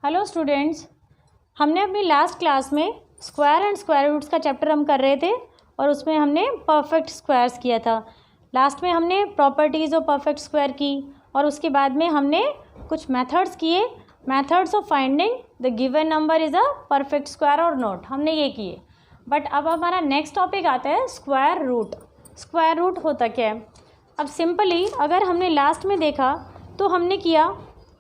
Hello students, हमने अपनी last class में स्क्वायर एंड स्क्वायर रूट्स का चैप्टर हम कर रहे थे और उसमें हमने परफेक्ट स्क्वायर्स किया था। लास्ट में हमने प्रॉपर्टीज़ ऑफ परफेक्ट स्क्वायर की और उसके बाद में हमने कुछ मेथड्स किए, methods of finding the given number is a perfect square और नॉट, हमने ये किए। बट अब हमारा नेक्स्ट टॉपिक आता है स्क्वायर रूट। स्क्वायर रूट होता क्या है? अब सिंपली अगर हमने लास्ट में देखा तो हमने किया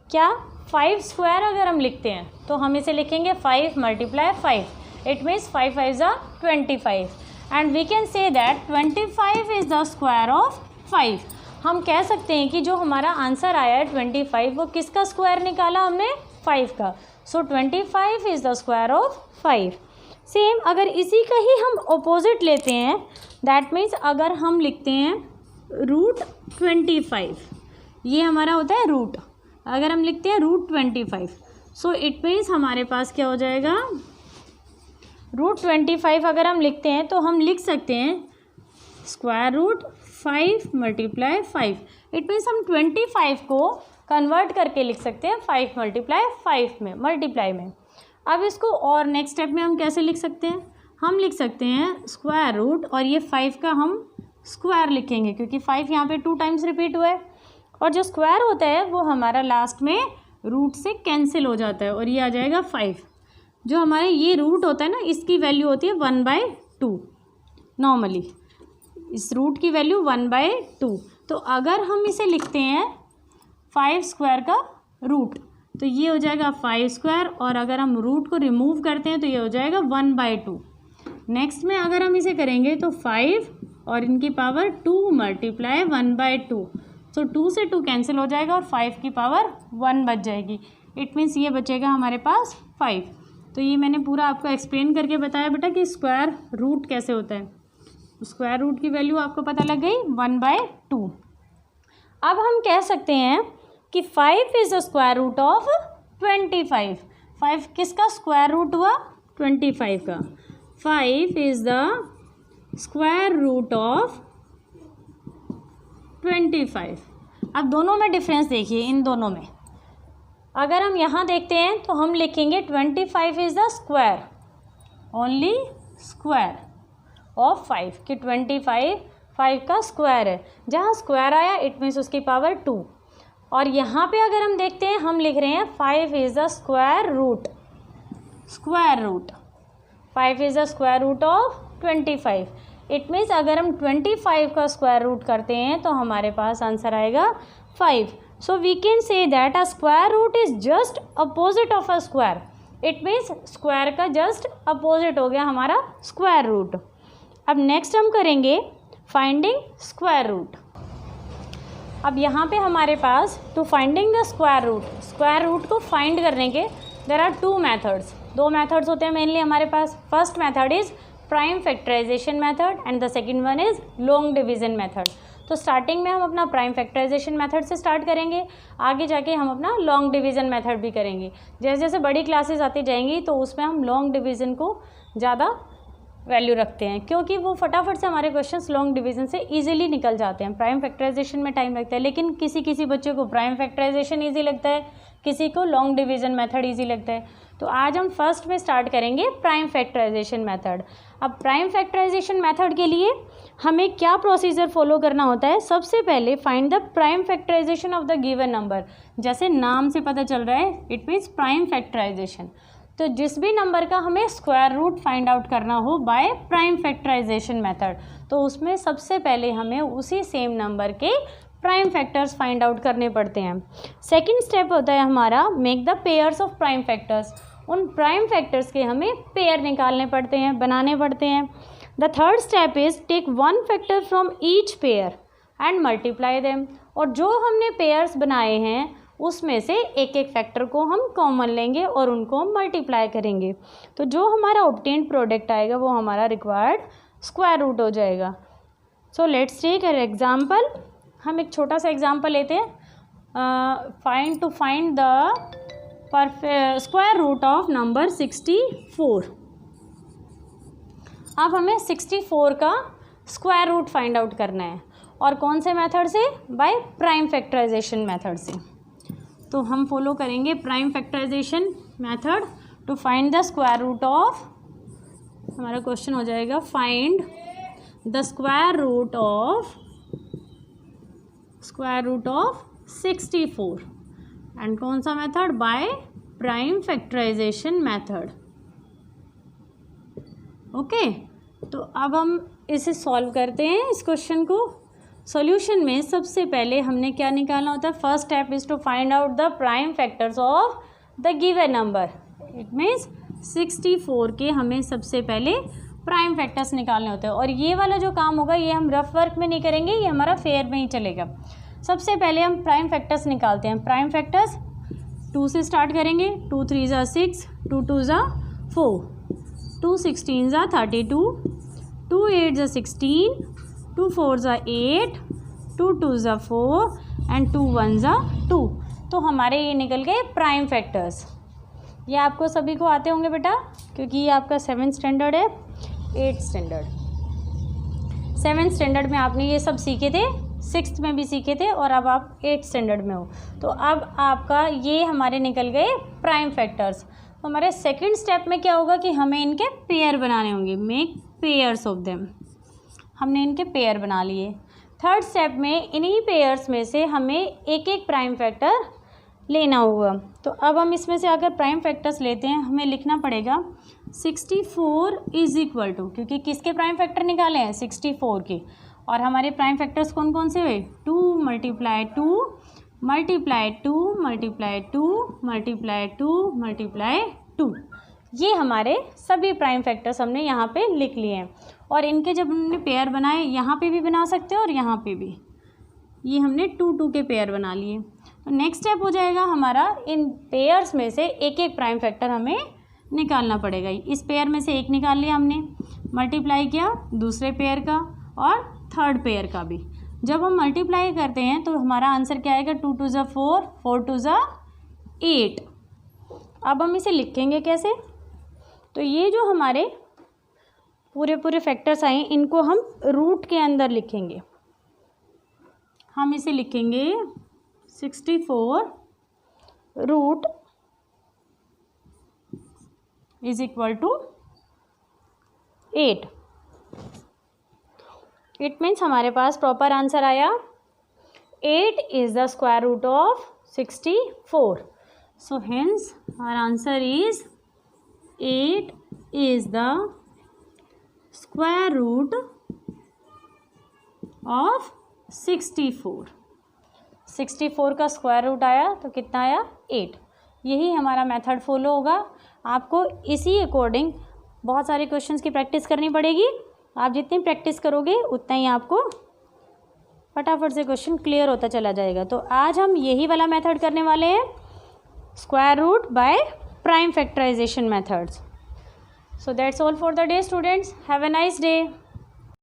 क्या, 5 स्क्वायर अगर हम लिखते हैं तो हम इसे लिखेंगे 5 × 5, it means 5 5 is 25 and we can say that 25 is the square of 5। हम कह सकते हैं कि जो हमारा आंसर आया है 25, वो किसका स्क्वायर निकाला हमने? 5 का। सो 25 is the square of 5। Same अगर इसी का ही हम ऑपोजिट लेते हैं, दैट मीन्स अगर हम लिखते हैं रूट 25, ये हमारा होता है रूट। अगर हम लिखते हैं रूट 25, सो इट मीन्स हमारे पास क्या हो जाएगा, रूट 25 अगर हम लिखते हैं तो हम लिख सकते हैं स्क्वायर रूट 5 × 5। इट मीन्स हम 25 को कन्वर्ट करके लिख सकते हैं 5 × 5 में, मल्टीप्लाई में। अब इसको और नेक्स्ट स्टेप में हम कैसे लिख सकते हैं? हम लिख सकते हैं स्क्वायर रूट और ये 5 का हम स्क्वायर लिखेंगे क्योंकि 5 यहाँ पे 2 टाइम्स रिपीट हुआ है और जो स्क्वायर होता है वो हमारा लास्ट में रूट से कैंसिल हो जाता है और ये आ जाएगा 5। जो हमारे ये रूट होता है ना, इसकी वैल्यू होती है 1/2 नॉर्मली, इस रूट की वैल्यू 1/2। तो अगर हम इसे लिखते हैं 5 स्क्वायर का रूट तो ये हो जाएगा 5 स्क्वायर और अगर हम रूट को रिमूव करते हैं तो ये हो जाएगा 1/2। नेक्स्ट में अगर हम इसे करेंगे तो 5 और इनकी पावर 2 × 1/2, तो 2 से 2 कैंसिल हो जाएगा और 5 की पावर 1 बच जाएगी। इट मीन्स ये बचेगा हमारे पास 5। तो ये मैंने पूरा आपको एक्सप्लेन करके बताया बेटा कि स्क्वायर रूट कैसे होता है। स्क्वायर रूट की वैल्यू आपको पता लग गई 1/2। अब हम कह सकते हैं कि 5 is the square root of 25। 5 किसका स्क्वायर रूट हुआ? 25 का। 5 is the square root of 25। अब दोनों में डिफरेंस देखिए, इन दोनों में अगर हम यहाँ देखते हैं तो हम लिखेंगे 25 is the square, only square of 5 कि 25 5 का स्क्वायर है। जहाँ स्क्वायर आया इट मीन्स उसकी पावर 2। और यहाँ पे अगर हम देखते हैं हम लिख रहे हैं 5 is the square root, square root 5 is the square root of 25। It means अगर हम 25 का स्क्वायर रूट करते हैं तो हमारे पास आंसर आएगा 5। So we can say that a square root is just opposite of a square. It means square का just opposite हो गया हमारा स्क्वायर रूट। अब नेक्स्ट हम करेंगे फाइंडिंग स्क्वायर रूट। अब यहाँ पे हमारे पास two finding the square root को फाइंड करने के देयर आर 2 मेथड्स। 2 मेथड्स होते हैं मेनली हमारे पास। First method is prime factorisation method and the second one is long division method. तो स्टार्टिंग में हम अपना प्राइम फैक्टराइजेशन मेथड से स्टार्ट करेंगे, आगे जाके हम अपना लॉन्ग डिवीजन मेथड भी करेंगे। जैसे जैसे बड़ी क्लासेस आती जाएंगी तो उसमें हम लॉन्ग डिवीजन को ज़्यादा वैल्यू रखते हैं क्योंकि वो फटाफट से हमारे क्वेश्चंस लॉन्ग डिवीजन से इजीली निकल जाते हैं। प्राइम फैक्टराइजेशन में टाइम लगता है, लेकिन किसी किसी बच्चे को प्राइम फैक्टराइजेशन ईजी लगता है, किसी को लॉन्ग डिवीजन मेथड ईजी लगता है। तो आज हम फर्स्ट में स्टार्ट करेंगे प्राइम फैक्टराइजेशन मेथड। अब प्राइम फैक्टराइजेशन मेथड के लिए हमें क्या प्रोसीजर फॉलो करना होता है? सबसे पहले find the prime factorization of the given number. जैसे नाम से पता चल रहा है इट मीन्स प्राइम फैक्टराइजेशन। तो जिस भी नंबर का हमें स्क्वायर रूट फाइंड आउट करना हो बाय प्राइम फैक्टराइजेशन मेथड, तो उसमें सबसे पहले हमें उसी सेम नंबर के प्राइम फैक्टर्स फाइंड आउट करने पड़ते हैं। सेकंड स्टेप होता है हमारा make the pairs of prime factors. उन प्राइम फैक्टर्स के हमें पेयर निकालने पड़ते हैं, बनाने पड़ते हैं। The third step is take 1 factor from each pair and multiply them. और जो हमने पेयर्स बनाए हैं उसमें से एक एक फैक्टर को हम कॉमन लेंगे और उनको हम मल्टीप्लाई करेंगे। तो जो हमारा ऑब्टेन्ड प्रोडक्ट आएगा वो हमारा रिक्वायर्ड स्क्वायर रूट हो जाएगा। So let's take an example. हम एक छोटा सा एग्जाम्पल लेते हैं। Find the square root of number 64। अब हमें 64 का स्क्वायर रूट फाइंड आउट करना है और कौन से मेथड से? बाय प्राइम फैक्टराइजेशन मेथड से। तो हम फॉलो करेंगे prime factorisation method to find the square root of, हमारा क्वेश्चन हो जाएगा find the square root of 64 and कौन सा method, by prime factorisation method. Okay, तो अब हम इसे सॉल्व करते हैं इस क्वेश्चन को। सॉल्यूशन में सबसे पहले हमने क्या निकालना होता है, first step is to find out the prime factors of the given number. It means 64 के हमें सबसे पहले प्राइम फैक्टर्स निकालने होते हैं। और ये वाला जो काम होगा ये हम रफ वर्क में नहीं करेंगे, ये हमारा फेयर में ही चलेगा। सबसे पहले हम प्राइम फैक्टर्स निकालते हैं। प्राइम फैक्टर्स 2 से स्टार्ट करेंगे। 2 3 ज़ा 6, 2 2 ज़ा 4, 2 16 ज़ा 32, 2 8 ज़ा 16, 2 4 ज़ा 8, 2 2 ज़ा 4 एंड 2 1 ज़ा 2। तो हमारे ये निकल गए प्राइम फैक्टर्स। ये आपको सभी को आते होंगे बेटा, क्योंकि ये आपका 7th स्टैंडर्ड है, 8th स्टैंडर्ड। 7th स्टैंडर्ड में आपने ये सब सीखे थे, 6th में भी सीखे थे और अब आप 8th स्टैंडर्ड में हो। तो अब आपका ये हमारे निकल गए प्राइम फैक्टर्स। तो हमारे सेकंड स्टेप में क्या होगा कि हमें इनके पेयर बनाने होंगे, मेक पेयर्स ऑफ देम। हमने इनके पेयर बना लिए। थर्ड स्टेप में इन्हीं पेयर्स में से हमें एक एक प्राइम फैक्टर लेना होगा। तो अब हम इसमें से अगर प्राइम फैक्टर्स लेते हैं, हमें लिखना पड़ेगा 64 इज इक्वल टू, क्योंकि किसके प्राइम फैक्टर निकाले हैं, 64 के। और हमारे प्राइम फैक्टर्स कौन कौन से हुए, 2 multiply 2 multiply 2 multiply 2 multiply 2 multiply 2। ये हमारे सभी प्राइम फैक्टर्स हमने यहाँ पे लिख लिए हैं। और इनके जब हमने पेयर बनाए, यहाँ पे भी बना सकते हैं और यहाँ पे भी, ये हमने 2 2 के पेयर बना लिए। तो नेक्स्ट स्टेप हो जाएगा हमारा, इन पेयर्स में से एक एक प्राइम फैक्टर हमें निकालना पड़ेगा। इस पेयर में से एक निकाल लिया हमने, मल्टीप्लाई किया दूसरे पेयर का और थर्ड पेयर का भी। जब हम मल्टीप्लाई करते हैं तो हमारा आंसर क्या आएगा, 2 2 ज़ा 4, 4 2 ज़ा 8। अब हम इसे लिखेंगे कैसे, तो ये जो हमारे पूरे फैक्टर्स आए इनको हम रूट के अंदर लिखेंगे। हम इसे लिखेंगे 64 root is equal to 8। It means हमारे पास प्रॉपर आंसर आया 8 is the square root of 64। So hence our answer is 8 is the square root of 64। 64 का स्क्वायर रूट आया तो कितना आया, 8। यही हमारा मेथड फॉलो होगा। आपको इसी अकॉर्डिंग बहुत सारे क्वेश्चंस की प्रैक्टिस करनी पड़ेगी। आप जितनी प्रैक्टिस करोगे उतना ही आपको फटाफट से क्वेश्चन क्लियर होता चला जाएगा। तो आज हम यही वाला मेथड करने वाले हैं, square root by prime factorization methods. So that's all for the day, students. Have a nice day.